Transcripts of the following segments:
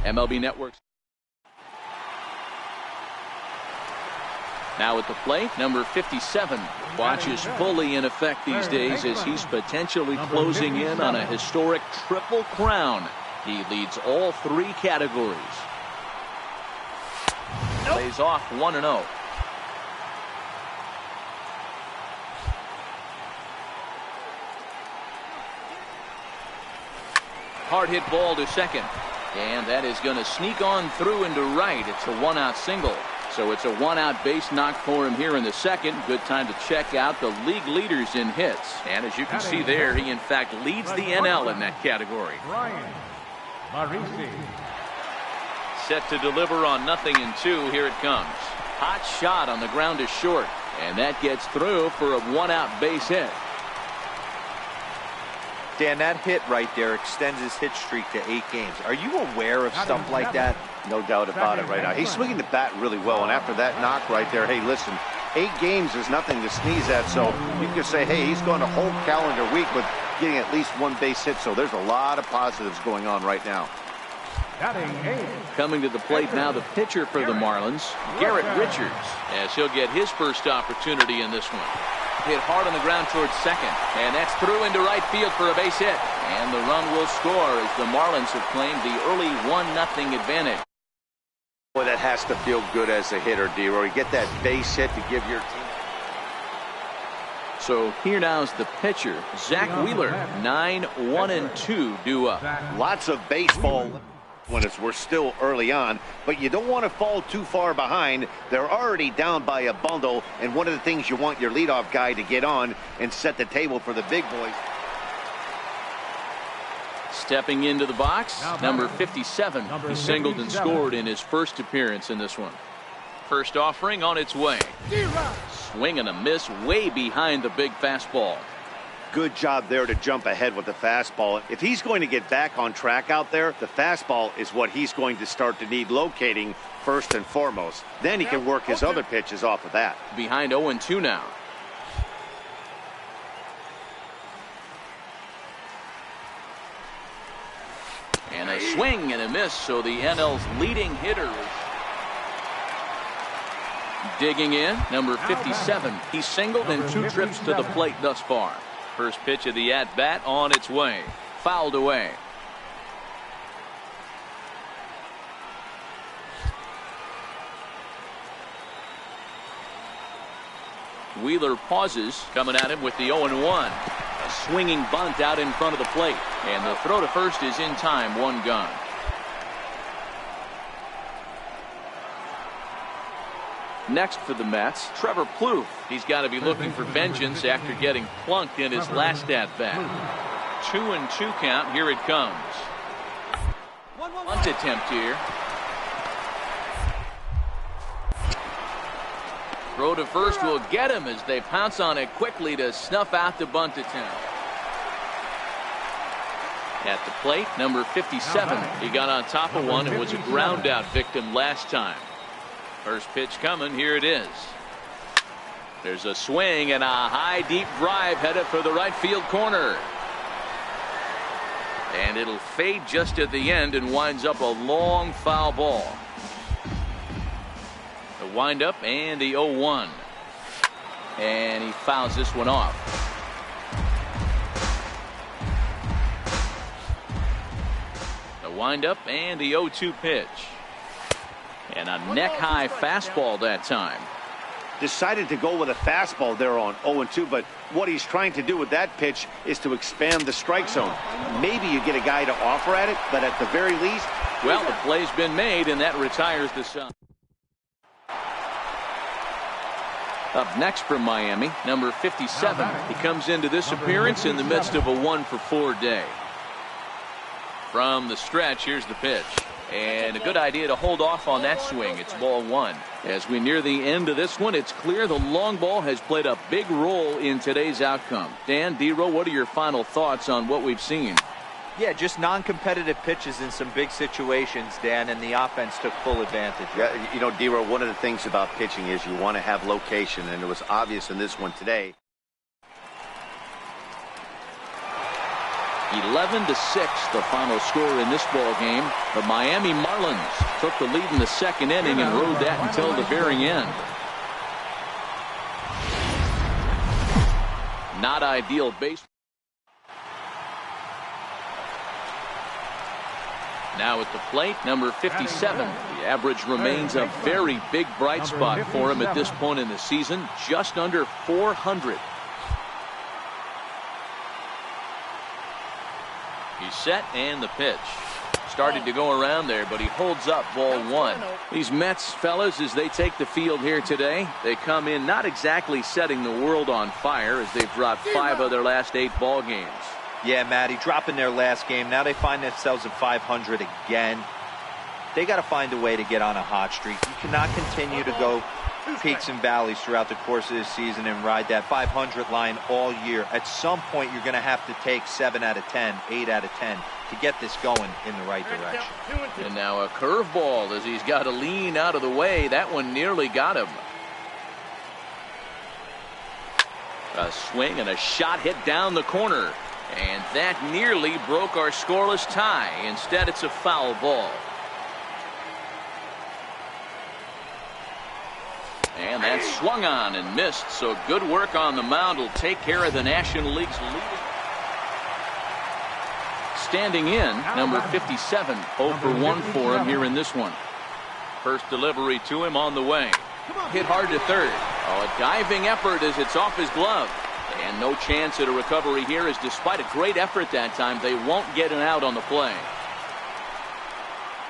MLB Network. Now at the plate, number 57. Watch is fully in effect these days as he's potentially closing in on a historic triple crown. He leads all 3 categories. Plays off 1-0. Hard hit ball to second. And that is going to sneak on through into right. It's a 1-out single. So it's a 1-out base knock for him here in the second. Good time to check out the league leaders in hits. And as you can see there, he in fact leads the NL in that category. Set to deliver on 0-2. Here it comes. Hot shot on the ground to short. And that gets through for a 1-out base hit. Dan, that hit right there extends his hit streak to 8 games. Are you aware of stuff like that? No doubt about it right now. He's swinging the bat really well, and after that knock right there, hey, listen, 8 games is nothing to sneeze at, so you can say, hey, he's gone a whole calendar week with getting at least 1 base hit, so there's a lot of positives going on right now. Coming to the plate now, the pitcher for the Marlins, Garrett Richards, as he'll get his first opportunity in this one. Hit hard on the ground towards second, and that's through into right field for a base hit. And the run will score as the Marlins have claimed the early 1-0 advantage. Boy, that has to feel good as a hitter, D-Roy. You get that base hit to give your team. So here now's the pitcher, Zach Wheeler. 9-1-2 due up. Lots of baseball when we're still early on, but you don't want to fall too far behind. They're already down by a bundle, and one of the things you want your leadoff guy to get on and set the table for the big boys. Stepping into the box, number 57. He singled and scored in his first appearance in this one. First offering on its way. Swing and a miss way behind the big fastball. Good job there to jump ahead with the fastball. If he's going to get back on track out there, the fastball is what he's going to start to need locating first and foremost. Then he can work his other pitches off of that. Behind 0-2 now. And a swing and a miss, so the NL's leading hitter is digging in, number 57. He's singled in 2 trips to the plate thus far. First pitch of the at-bat on its way. Fouled away. Wheeler pauses, coming at him with the 0-1. A swinging bunt out in front of the plate. And the throw to first is in time, 1 gone. Next for the Mets, Trevor Plouffe. He's got to be looking for vengeance after getting plunked in his last at-bat. 2-2 count. Here it comes. Bunt attempt here. Throw to first will get him as they pounce on it quickly to snuff out the bunt attempt. At the plate, number 57. He got on top of one and was a ground out victim last time. First pitch coming. Here it is. There's a swing and a high deep drive headed for the right field corner. And it'll fade just at the end and winds up a long foul ball. The windup and the 0-1. And he fouls this one off. The windup and the 0-2 pitch. And a neck-high fastball that time. Decided to go with a fastball there on 0-2, but what he's trying to do with that pitch is to expand the strike zone. Maybe you get a guy to offer at it, but at the very least... Well, the play's been made, and that retires the side. Up next from Miami, number 57. He comes into this appearance in the midst of a 1-for-4 day. From the stretch, here's the pitch. And a good idea to hold off on that swing. It's ball 1. As we near the end of this one, it's clear the long ball has played a big role in today's outcome. Dan, D-Row, what are your final thoughts on what we've seen? Yeah, just non-competitive pitches in some big situations, Dan, and the offense took full advantage. Yeah, you know, D-Row, one of the things about pitching is you want to have location, and it was obvious in this one today. 11-6 the final score in this ball game. The Miami Marlins took the lead in the second inning and rode that until the very end. Not ideal baseball. Now at the plate, number 57. The average remains a very big bright spot for him at this point in the season, just under 400. He's set, and the pitch. Started to go around there, but he holds up ball one. These Mets fellas, as they take the field here today, they come in not exactly setting the world on fire, as they've dropped 5 of their last 8 ball games. Yeah, Matty, dropping their last game. Now they find themselves at 500 again. They got to find a way to get on a hot streak. You cannot continue to go peaks and valleys throughout the course of this season and ride that 500 line all year. At some point, you're going to have to take 7 out of 10, 8 out of 10 to get this going in the right direction. And now a curveball as he's got to lean out of the way. That one nearly got him. A swing and a shot hit down the corner. And that nearly broke our scoreless tie. Instead, it's a foul ball. And that swung on and missed. So good work on the mound will take care of the National League's leading. Standing in, number 57. 0 for 1 for him here in this one. First delivery to him on the way. Hit hard to third. Oh, a diving effort as it's off his glove. And no chance at a recovery here, as despite a great effort that time, they won't get an out on the play.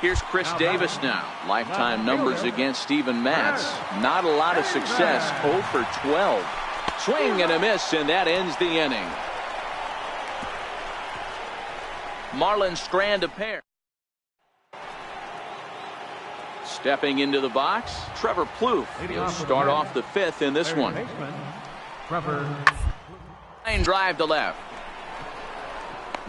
Here's Chris Davis now. Lifetime numbers against Steven Matz. Not a lot of success. 0 for 12. Swing and a miss, and that ends the inning. Marlins strand a pair. Stepping into the box, Trevor Plouffe. He'll start off the 5th in this one. Line drive to left.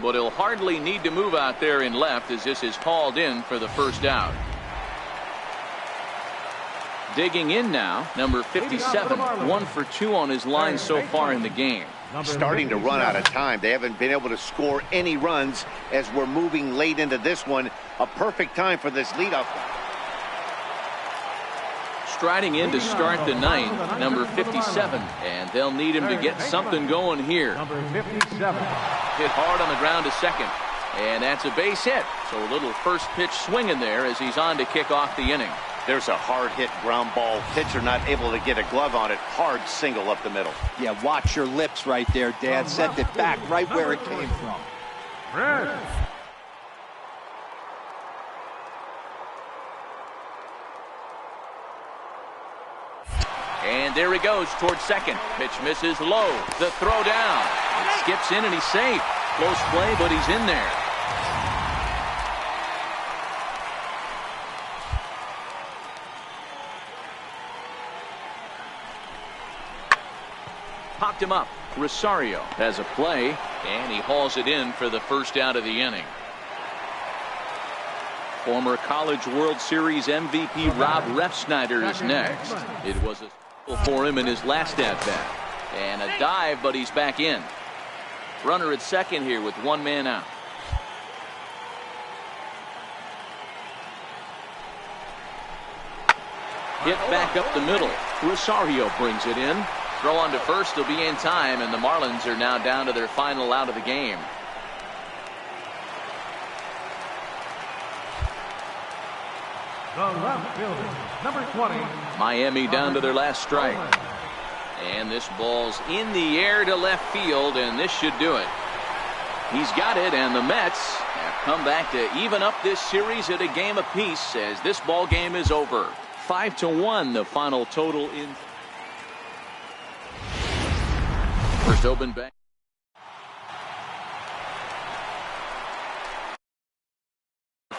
But he'll hardly need to move out there in left, as this is hauled in for the first out. Digging in now, number 57. 1 for 2 on his line so far in the game. Starting to run out of time. They haven't been able to score any runs as we're moving late into this one. A perfect time for this leadoff. Striding in to start the 9th, number 57, and they'll need him to get something going here. Number 57. Hit hard on the ground to second, and that's a base hit. So a little first pitch swinging there as he's on to kick off the inning. There's a hard hit ground ball. Pitcher not able to get a glove on it. Hard single up the middle. Yeah, watch your lips right there, Dad. Sent it back right where it came from. Red. And there he goes towards second. Pitch misses low. The throw down. It skips in and he's safe. Close play, but he's in there. Popped him up. Rosario has a play, and he hauls it in for the first out of the inning. Former College World Series MVP Rob Refsnyder is next. It was a for him in his last at-bat. And a dive, but he's back in. Runner at second here with 1 man out. Hit back up the middle. Rosario brings it in. Throw on to first will be in time, and the Marlins are now down to their final out of the game. The left fielder, number 20. Miami down to their last strike. And this ball's in the air to left field, and this should do it. He's got it, and the Mets have come back to even up this series at a game apiece as this ball game is over. 5-1 the final total in. First open back.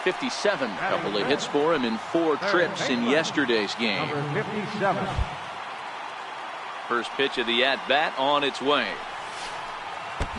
.57, couple of hits for him in 4 trips in yesterday's game. Number 57. First pitch of the at-bat on its way.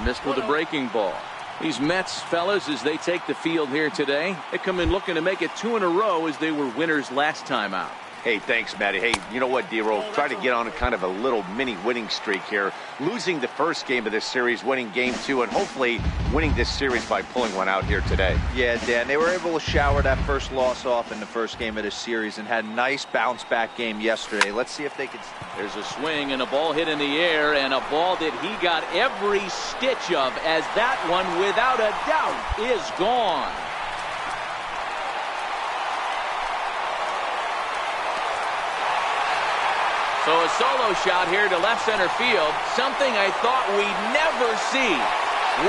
Missed with a breaking ball. These Mets fellas, as they take the field here today, they come in looking to make it 2 in a row as they were winners last time out. Hey, thanks, Matty. Hey, you know what, D-Roll? Try to get on a kind of a little mini winning streak here. Losing the first game of this series, winning game 2, and hopefully winning this series by pulling one out here today. Yeah, Dan, they were able to shower that first loss off in the first game of this series and had a nice bounce-back game yesterday. Let's see if they can... There's a swing and a ball hit in the air, and a ball that he got every stitch of, as that one, without a doubt, is gone. So a solo shot here to left center field, something I thought we'd never see. 100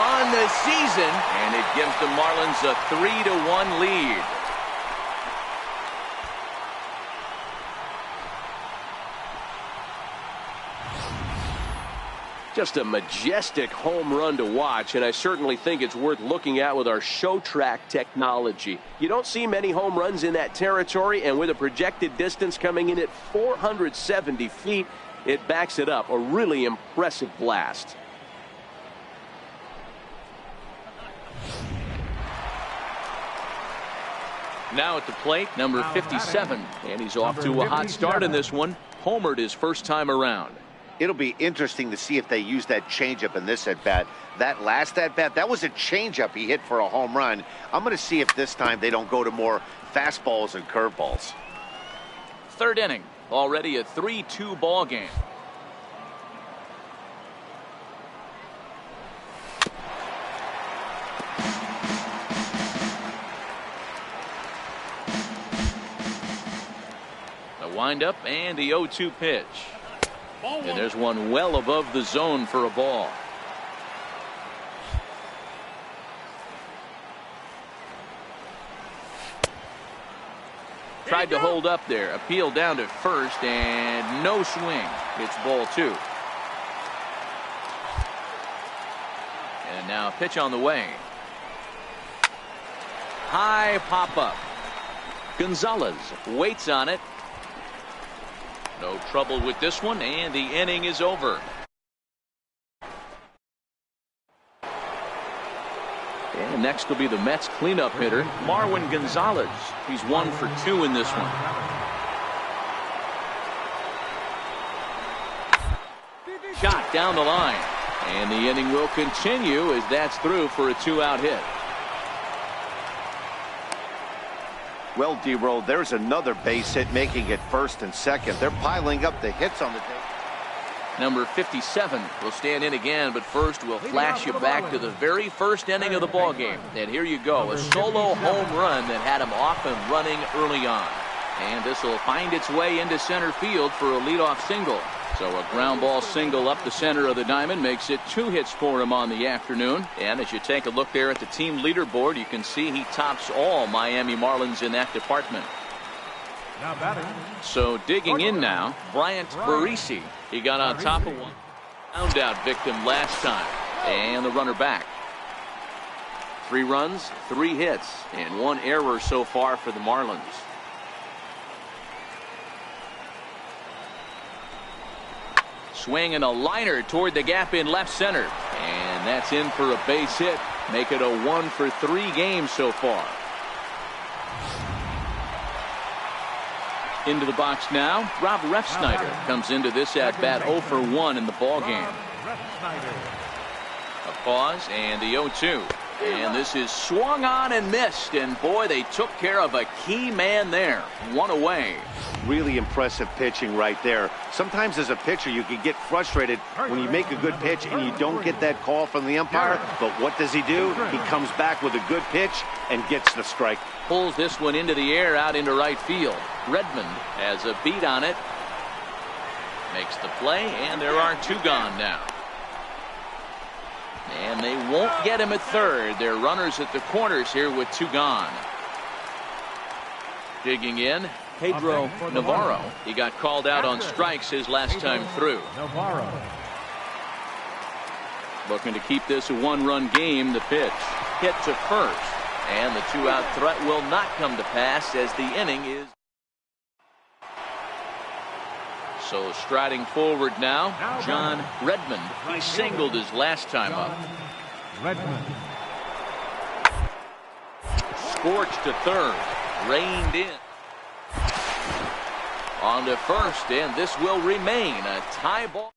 on the season, and it gives the Marlins a 3-1 lead. Just a majestic home run to watch, and I certainly think it's worth looking at with our ShowTrack technology. You don't see many home runs in that territory, and with a projected distance coming in at 470 feet, it backs it up. A really impressive blast. Now at the plate, number 57, and he's off to a hot start in this one. Homered his first time around. It'll be interesting to see if they use that changeup in this at-bat. That last at-bat, that was a changeup he hit for a home run. I'm going to see if this time they don't go to more fastballs and curveballs. Third inning, already a 3-2 ball game. The windup and the 0-2 pitch. And there's one well above the zone for a ball. Tried to hold up there. Appeal down to first, and no swing. It's ball 2. And now a pitch on the way. High pop up. Gonzalez waits on it. No trouble with this one, and the inning is over. And next will be the Mets cleanup hitter, Marwin Gonzalez. He's 1 for 2 in this one. Shot down the line, and the inning will continue as that's through for a 2-out hit. Well, D-Roll, there's another base hit, making it first and second. They're piling up the hits on the day. Number 57 will stand in again, but first we'll flash you back to the very first inning of the ball game. And here you go, a solo home run that had him off and running early on. And this will find its way into center field for a leadoff single. So a ground ball single up the center of the diamond makes it 2 hits for him on the afternoon. And as you take a look there at the team leaderboard, you can see he tops all Miami Marlins in that department. Now batting. So digging in now, Bryant Parisi. He got on top of one ground out victim last time. And the runner back. 3 runs, 3 hits, and 1 error so far for the Marlins. Swing and a liner toward the gap in left center. And that's in for a base hit. Make it a 1 for 3 games so far. Into the box now, Rob Refsnyder comes into this at-bat 0 for 1 in the ball game. A pause and the 0-2. And this is swung on and missed. And boy, they took care of a key man there. 1 away. Really impressive pitching right there. Sometimes as a pitcher you can get frustrated when you make a good pitch and you don't get that call from the umpire. But what does he do? He comes back with a good pitch and gets the strike. Pulls this one into the air out into right field. Redmond has a beat on it. Makes the play, and there are 2 gone now. And they won't get him at third. They're runners at the corners here with 2 gone. Digging in, Pedro Navarro. He got called out on strikes his last time through. Navarro. Looking to keep this a 1-run game. The pitch hit to first. And the 2-out threat will not come to pass as the inning is. So striding forward now, John Redmond. He singled his last time up. Redmond. Scorched to third. Reined in. On to first, and this will remain a tie ball.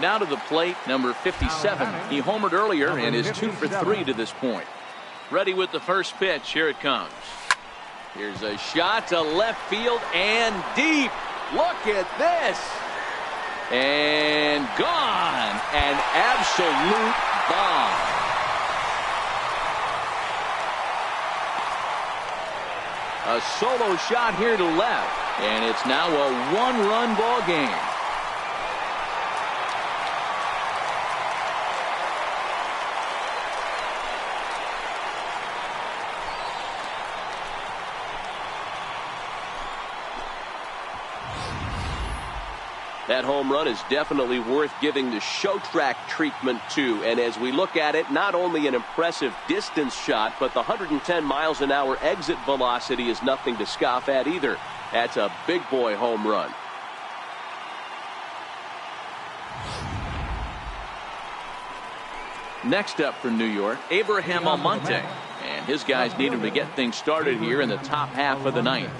Now to the plate, number 57. He homered earlier and is 2 for 3 to this point. Ready with the first pitch. Here it comes. Here's a shot to left field and deep. Look at this. And gone. An absolute bomb. A solo shot here to left. And it's now a one-run ball game. That home run is definitely worth giving the show track treatment to. And as we look at it, not only an impressive distance shot, but the 110 miles an hour exit velocity is nothing to scoff at either. That's a big boy home run. Next up for New York, Abraham Almonte. And his guys need him to get things started here in the top half of the ninth.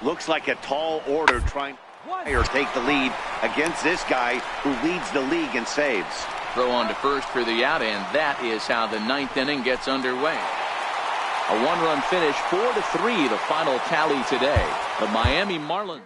Looks like a tall order trying to take the lead against this guy who leads the league in saves. Throw on to first for the out, and that is how the ninth inning gets underway. A one-run finish, 4-3, the final tally today. The Miami Marlins.